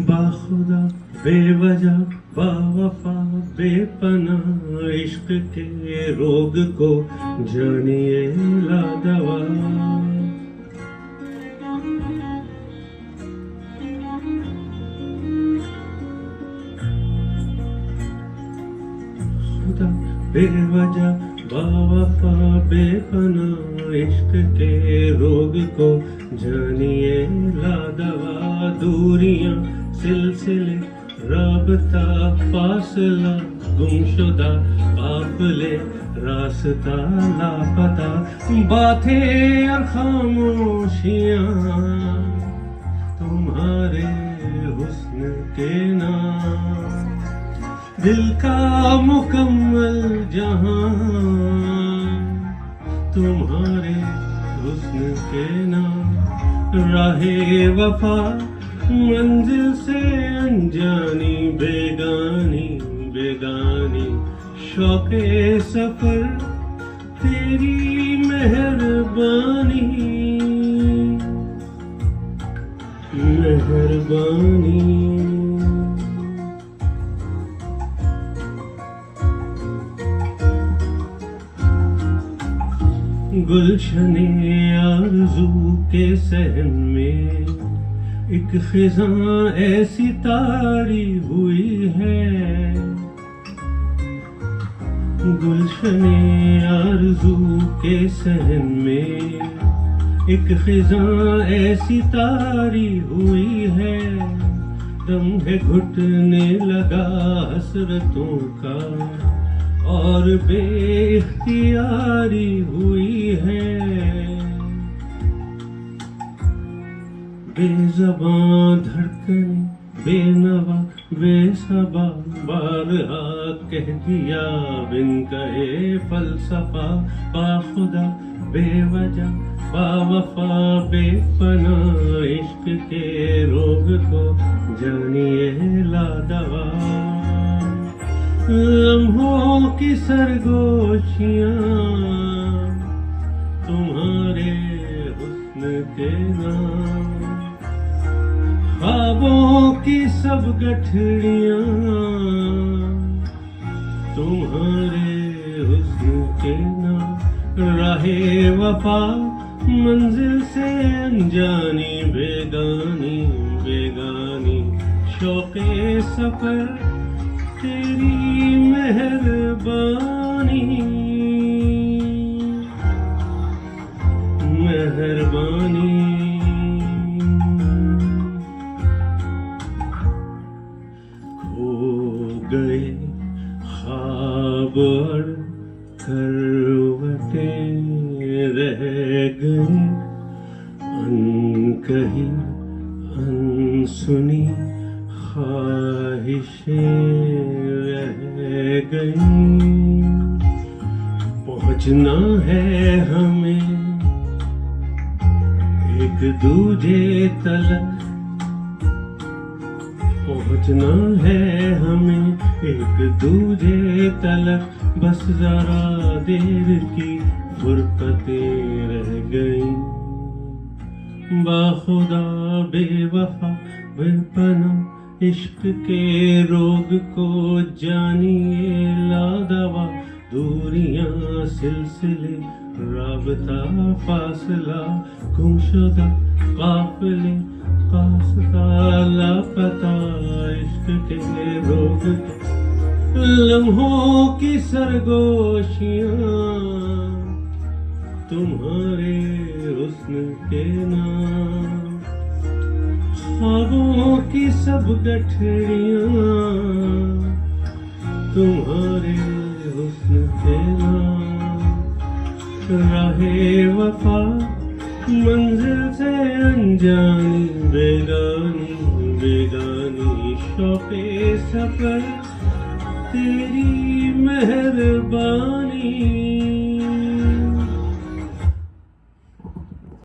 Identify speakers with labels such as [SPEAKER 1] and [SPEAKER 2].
[SPEAKER 1] बाखुदा बेवजह बावफा बेपनाह इश्क के रोग को जानिए लादवा। खुदा बेवजह बावफा बेपनाह इश्क के रोग को जानिए लादवा। दूरियां सिलसिले राबता फासला गुमशुदा काफिले रास्ता लापता। बातें और खामोशियां तुम्हारे हुस्न के नाम। दिल का मुकम्मल जहां तुम्हारे हुस्न के नाम। राहे वफा मंजिल से अनजानी बेगानी बेगानी शौक़े सफर तेरी मेहरबानी मेहरबानी। गुलशने आरज़ू के सहन में एक खिज़ां ऐसी तारी हुई है। गुलशने आरज़ू के सहन में एक खिज़ां ऐसी तारी हुई है। दम है घुटने लगा हसरतों का और बेइख्तियारी हुई है। बेज़बां धड़कन बेनवा बेसबा बारहा कह दिया बिन कहे फलसफा। बाखुदा बेवजह बावफा बेपनाह इश्क के रोग को जानिए लादवा। लम्हों की सरगोशियां तुम्हारे हुस्न के नाम। ख्वाबों की सब गठरियां तुम्हारे हुस्न के नाम। राहे वफा मंजिल से अनजानी बेगानी बेगानी शौक़े सफर तेरी मेहरबानी मेहरबानी। खो गए ख्वाब और करवटें रह गई अनकही अनसुनी ख्वाहिशें रह गई। पहुँचना है हमें एक दूजे तलक। पहुँचना है हमें एक दूजे तलक। बस जरा देर की फुरकतें रह गई। बाखुदा बेवफा बेपनाह इश्क के रोग को जानिए लादवा। दूरियां सिलसिले राबता फासला गुमशुदा काफिले रास्ता लापता इश्क के रोग को। लम्हों की सरगोशियां तुम्हारे हुस्न के नाम। ख्वाबों की सब गठरियां तुम्हारे हुस्न के नाम। राहे वफा मंजिल से अनजानी बेगानी बेगानी शौक़े सफर तेरी मेहरबानी।